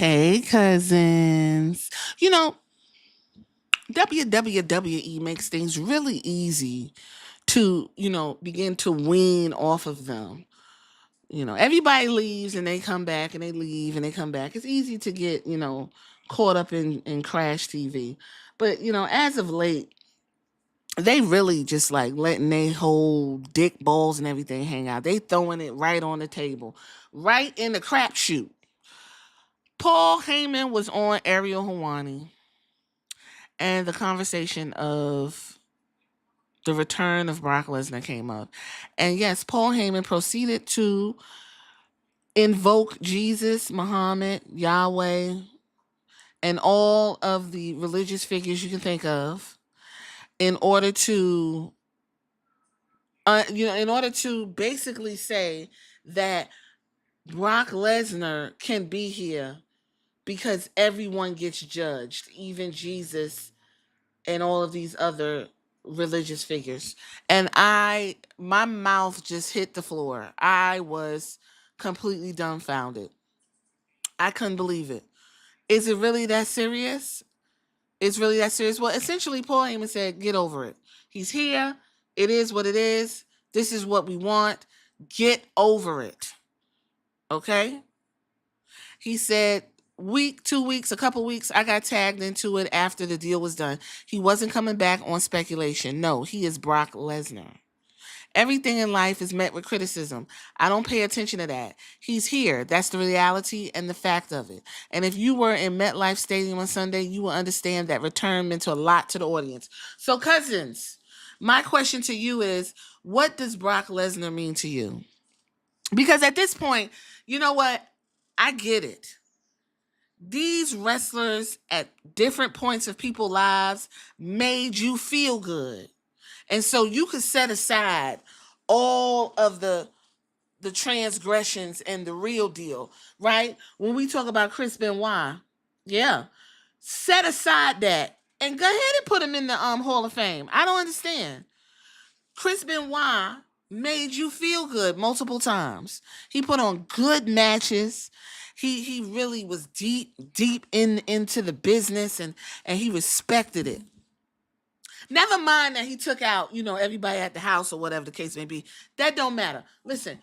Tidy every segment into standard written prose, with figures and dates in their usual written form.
Hey, cousins. You know, WWE makes things really easy to, begin to wean off of them. Everybody leaves and they come back and they leave and they come back. It's easy to get, caught up in Crash TV. But, as of late, they really just like letting they whole dick balls and everything hang out. They throwing it right on the table, right in the crapshoot. Paul Heyman was on Ariel Hawani and the conversation of the return of Brock Lesnar came up. And yes, Paul Heyman proceeded to invoke Jesus, Muhammad, Yahweh, and all of the religious figures you can think of in order to in order to basically say that Brock Lesnar can be here because everyone gets judged, even Jesus and all of these other religious figures. And my mouth just hit the floor. I was completely dumbfounded. I couldn't believe it. Is it really that serious? It's really that serious? Well, essentially, Paul Heyman said, get over it. He's here. It is what it is. This is what we want. Get over it. Okay? He said, week, 2 weeks, a couple weeks, I got tagged into it after the deal was done. He wasn't coming back on speculation. No, he is Brock Lesnar. Everything in life is met with criticism. I don't pay attention to that. He's here. That's the reality and the fact of it. And if you were in MetLife Stadium on Sunday, you will understand that return meant a lot to the audience. So, cousins, my question to you is, what does Brock Lesnar mean to you? Because at this point, you know what? I get it. These wrestlers at different points of people's lives made you feel good. And so you could set aside all of the transgressions and the real deal, right? When we talk about Chris Benoit, yeah, set aside that and go ahead and put him in the Hall of Fame. I don't understand. Chris Benoit made you feel good multiple times. He put on good matches. He really was deep into the business and he respected it. Never mind that he took out, everybody at the house or whatever the case may be. That don't matter. Listen,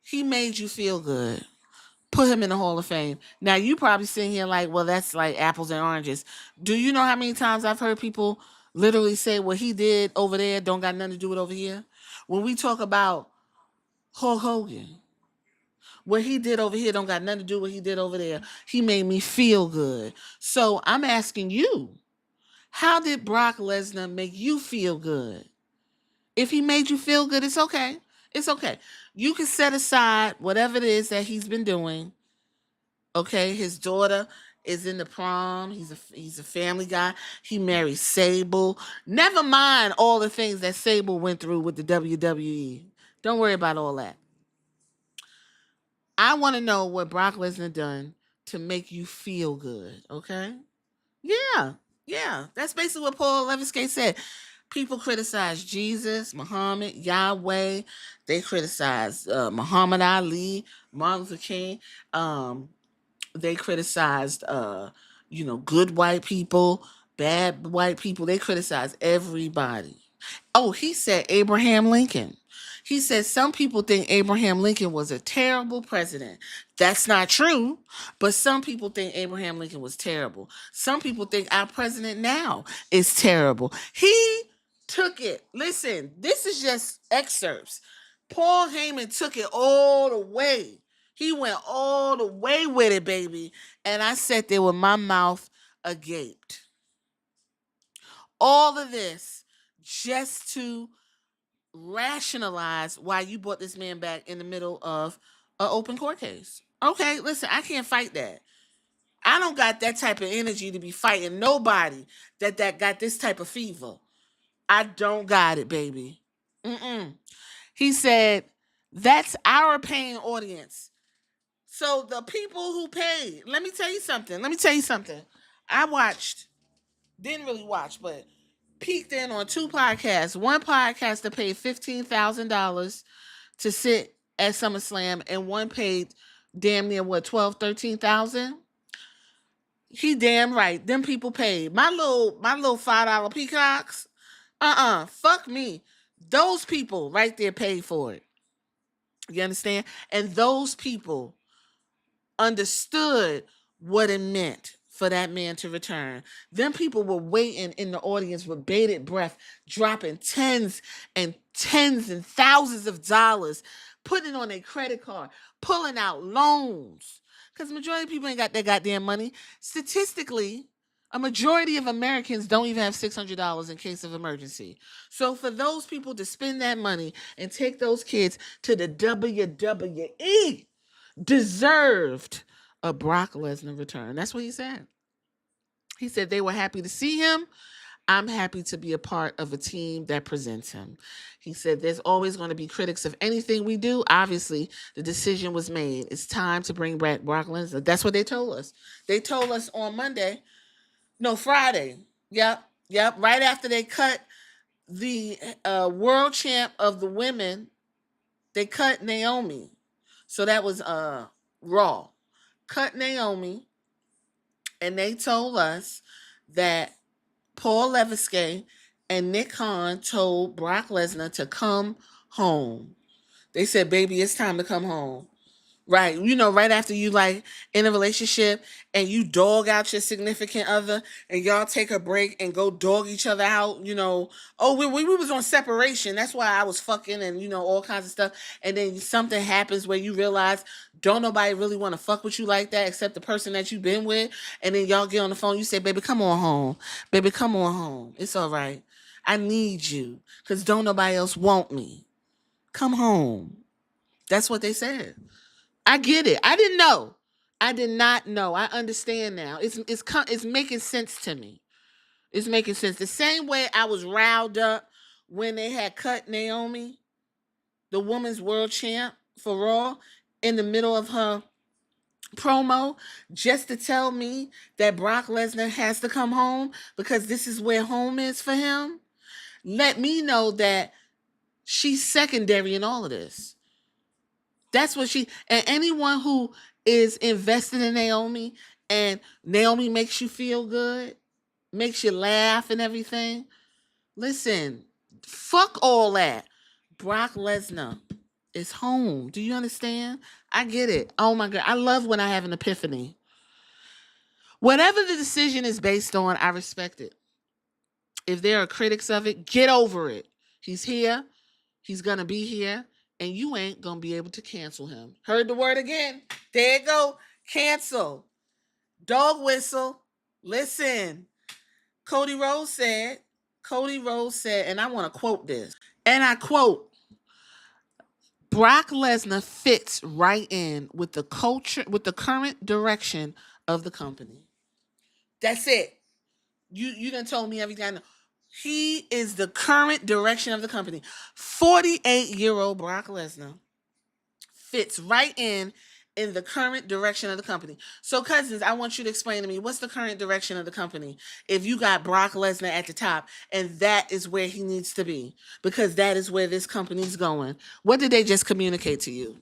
he made you feel good. Put him in the Hall of Fame. Now you probably sitting here like, well, that's like apples and oranges. Do you know how many times I've heard people literally say what he did over there don't got nothing to do with over here? When we talk about Hulk Hogan, what he did over here don't got nothing to do with what he did over there. He made me feel good. So I'm asking you, how did Brock Lesnar make you feel good? If he made you feel good, it's okay. It's okay. You can set aside whatever it is that he's been doing. Okay, his daughter is in the prom. He's a family guy. He married Sable. Never mind all the things that Sable went through with the WWE. Don't worry about all that. I want to know what Brock Lesnar done to make you feel good. Okay. Yeah, yeah. That's basically what Paul Levinsky said. People criticize Jesus, Muhammad, Yahweh. They criticize Muhammad Ali, Martin Luther King. They criticized, good white people, bad white people. They criticized everybody. Oh, he said Abraham Lincoln. He said some people think Abraham Lincoln was a terrible president. That's not true, but some people think Abraham Lincoln was terrible. Some people think our president now is terrible. He took it. Listen, this is just excerpts. Paul Heyman took it all the way. He went all the way with it, baby. And I sat there with my mouth agape. All of this just to rationalize why you brought this man back in the middle of an open court case. Okay, listen, I can't fight that. I don't got that type of energy to be fighting nobody that got this type of fever. I don't got it, baby. Mm-mm. He said, that's our paying audience. So the people who paid, let me tell you something. I didn't really watch, but peeked in on two podcasts. One podcast that paid $15,000 to sit at SummerSlam, and one paid damn near what, 12, 13,000. He damn right. Them people paid. My little $5 peacocks. Fuck me. Those people right there paid for it. You understand? And those people understood what it meant for that man to return. Them people were waiting in the audience with bated breath, dropping tens and tens and thousands of dollars, putting it on their credit card, pulling out loans. Because majority of people ain't got that goddamn money. Statistically, a majority of Americans don't even have $600 in case of emergency. So for those people to spend that money and take those kids to the WWE deserved a Brock Lesnar return. That's what he said. He said they were happy to see him. I'm happy to be a part of a team that presents him. He said there's always going to be critics of anything we do. Obviously, the decision was made. It's time to bring back Brock Lesnar. That's what they told us. They told us on Friday. Yep. Right after they cut the world champ of the women, they cut Naomi. So that was Raw. Cut Naomi, and they told us that Paul Levesque and Nick Khan told Brock Lesnar to come home. They said, baby, it's time to come home. Right. Right after you like in a relationship and you dog out your significant other and y'all take a break and go dog each other out, we was on separation. That's why I was fucking and, all kinds of stuff. And then something happens where you realize don't nobody really want to fuck with you like that except the person that you've been with. And then y'all get on the phone. You say, baby, come on home. Baby, come on home. It's all right. I need you because don't nobody else want me. Come home. That's what they said. I get it. I didn't know. I did not know. I understand now. It's making sense to me. It's making sense. The same way I was riled up when they had cut Naomi, the women's world champ for Raw, in the middle of her promo, just to tell me that Brock Lesnar has to come home because this is where home is for him. Let me know that she's secondary in all of this. That's what and anyone who is invested in Naomi and Naomi makes you feel good, makes you laugh and everything. Listen, fuck all that. Brock Lesnar is home. Do you understand? I get it. Oh my God. I love when I have an epiphany. Whatever the decision is based on, I respect it. If there are critics of it, get over it. He's here. He's going to be here. And you ain't going to be able to cancel him. Heard the word again. There you go. Cancel. Dog whistle. Listen. Cody Rhodes said, and I want to quote this. And I quote, Brock Lesnar fits right in with the culture, with the current direction of the company. That's it. You done told me everything I know. He is the current direction of the company. 48-year-old Brock Lesnar fits right in the current direction of the company. So, cousins, I want you to explain to me, what's the current direction of the company if you got Brock Lesnar at the top and that is where he needs to be because that is where this company's going? What did they just communicate to you?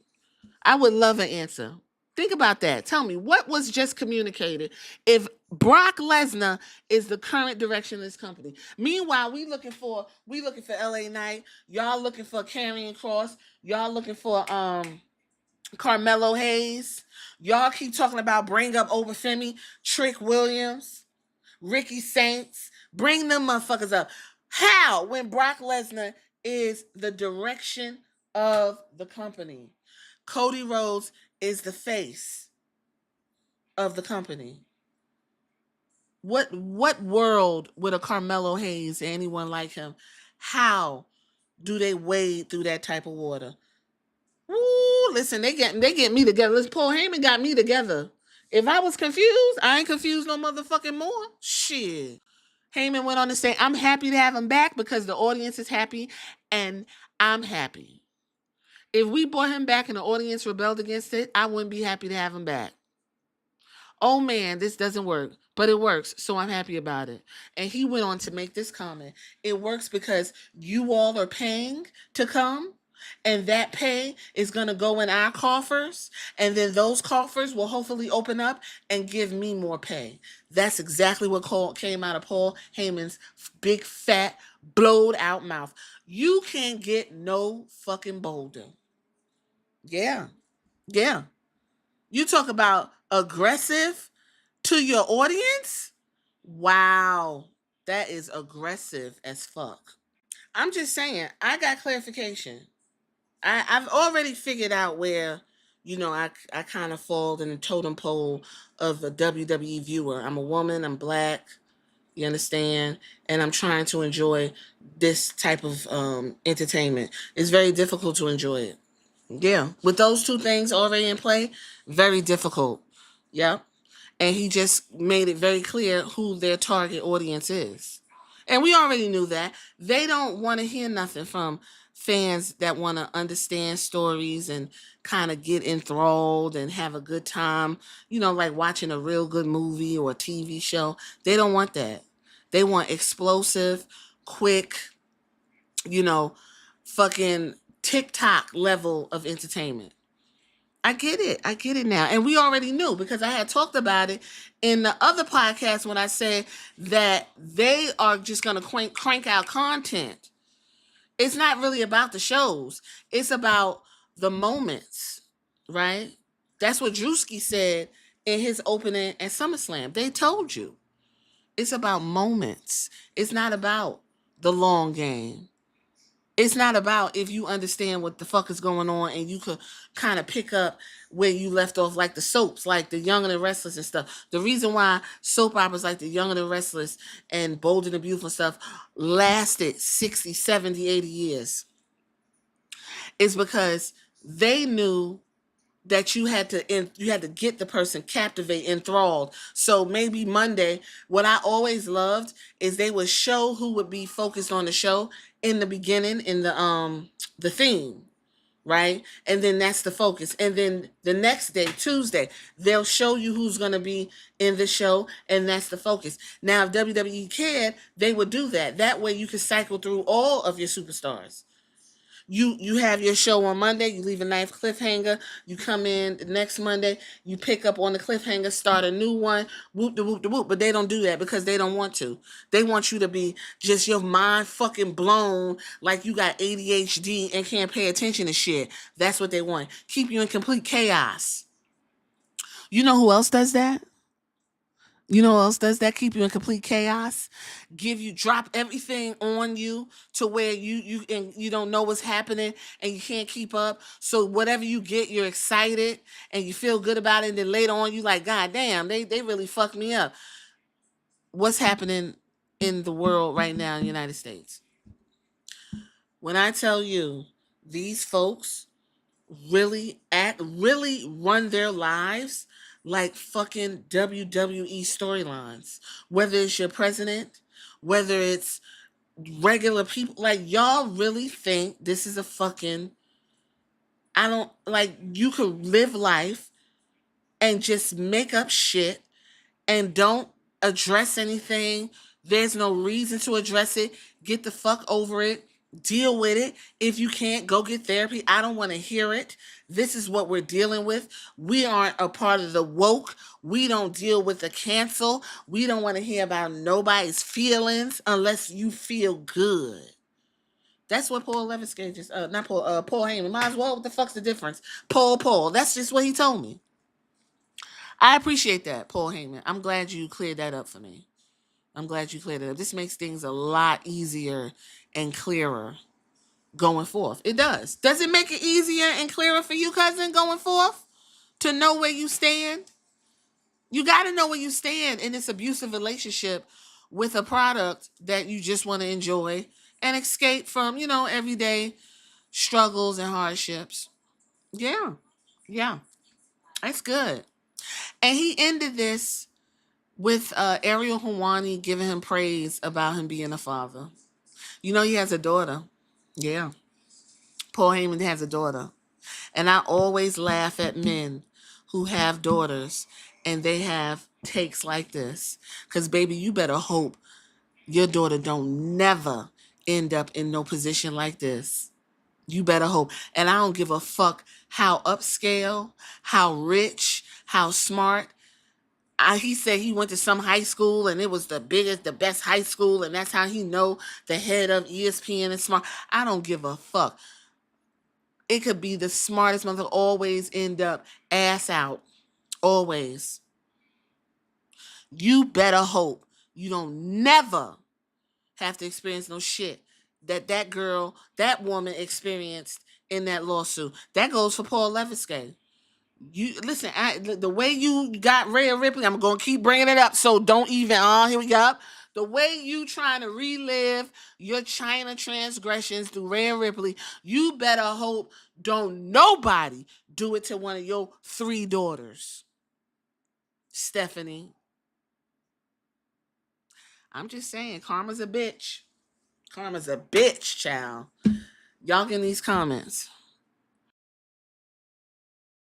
I would love an answer. Think about that. Tell me, what was just communicated if Brock Lesnar is the current direction of this company? Meanwhile, we looking for LA Knight. Y'all looking for Karrion Kross. Y'all looking for Carmelo Hayes. Y'all keep talking about bring up Obafemi, Trick Williams, Ricky Saints. Bring them motherfuckers up. How? When Brock Lesnar is the direction of the company. Cody Rhodes is the face of the company. What world would a Carmelo Hayes, anyone like him, how do they wade through that type of water? Ooh, listen, they get me together. Listen, Paul Heyman got me together. If I was confused, I ain't confused no motherfucking more. Shit. Heyman went on to say, I'm happy to have him back because the audience is happy and I'm happy. If we brought him back and the audience rebelled against it, I wouldn't be happy to have him back. Oh man, this doesn't work, but it works, so I'm happy about it. And he went on to make this comment. It works because you all are paying to come. And that pay is going to go in our coffers, and then those coffers will hopefully open up and give me more pay. That's exactly what came out of Paul Heyman's big fat blowed out mouth. You can't get no fucking bolder. Yeah. Yeah. You talk about aggressive to your audience? Wow. That is aggressive as fuck. I'm just saying, I got clarification. I've already figured out where, I kind of fall in the totem pole of a WWE viewer. I'm a woman, I'm black, you understand? And I'm trying to enjoy this type of entertainment. It's very difficult to enjoy it. Yeah. With those two things already in play, very difficult. Yep. And he just made it very clear who their target audience is. And we already knew that. They don't want to hear nothing from fans that want to understand stories and kind of get enthralled and have a good time, like watching a real good movie or a TV show. They don't want that. They want explosive, quick, you know, fucking TikTok level of entertainment. I get it. I get it now. And we already knew because I had talked about it in the other podcast when I said that they are just going to crank out content. It's not really about the shows. It's about the moments, right? That's what Drewski said in his opening at SummerSlam. They told you. It's about moments. It's not about the long game. It's not about if you understand what the fuck is going on and you could kind of pick up where you left off, like the soaps, like the Young and the Restless and stuff. The reason why soap operas like the Young and the Restless and Bold and the Beautiful stuff lasted 60, 70, 80 years is because they knew that you had to get the person captivate, enthralled. So maybe Monday, what I always loved is they would show who would be focused on the show in the beginning in the theme, right? And then that's the focus. And then the next day, Tuesday, they'll show you who's going to be in the show, and that's the focus. Now, if WWE cared, they would do that. That way you can cycle through all of your superstars. You have your show on Monday, you leave a nice cliffhanger, you come in the next Monday, you pick up on the cliffhanger, start a new one, whoop de whoop de whoop. But they don't do that because they don't want to. They want you to be just your mind fucking blown like you got ADHD and can't pay attention to shit. That's what they want. Keep you in complete chaos. You know who else does that? You know what else does that? Keep you in complete chaos. Drop everything on you to where you don't know what's happening and you can't keep up. So whatever you get, you're excited and you feel good about it. And then later on, you like, God damn, they really fucked me up. What's happening in the world right now in the United States? When I tell you these folks really run their lives like fucking WWE storylines. Whether it's your president, whether it's regular people, like y'all really think this is a fucking I don't like you could live life and just make up shit and don't address anything. There's no reason to address it. Get the fuck over it. Deal with it. If you can't, go get therapy. I don't want to hear it. This is what we're dealing with. We aren't a part of the woke. We don't deal with the cancel. We don't want to hear about nobody's feelings unless you feel good. That's what Paul Levinsky just, not Paul, Paul Heyman. Might as well. What the fuck's the difference? Paul. That's just what he told me. I appreciate that, Paul Heyman. I'm glad you cleared that up for me. I'm glad you cleared it up. This makes things a lot easier and clearer going forth. It does. Does it make it easier and clearer for you, cousin, going forth? To know where you stand? You got to know where you stand in this abusive relationship with a product that you just want to enjoy and escape from, everyday struggles and hardships. Yeah. Yeah. That's good. And he ended this with Ariel Helwani giving him praise about him being a father. He has a daughter. Yeah. Paul Heyman has a daughter. And I always laugh at men who have daughters and they have takes like this. Because, baby, you better hope your daughter don't never end up in no position like this. You better hope. And I don't give a fuck how upscale, how rich, how smart. He said he went to some high school and it was the biggest, the best high school, and that's how he know the head of ESPN is smart. I don't give a fuck. It could be the smartest motherfucker, always end up ass out. Always. You better hope you don't never have to experience no shit that girl, that woman experienced in that lawsuit. That goes for Paul Levinsky. You listen, the way you got Rhea Ripley, I'm gonna keep bringing it up. So don't even. Here we go. The way you trying to relive your China transgressions through Rhea Ripley, you better hope don't nobody do it to one of your 3 daughters, Stephanie. I'm just saying, karma's a bitch. Karma's a bitch, child. Y'all get in these comments.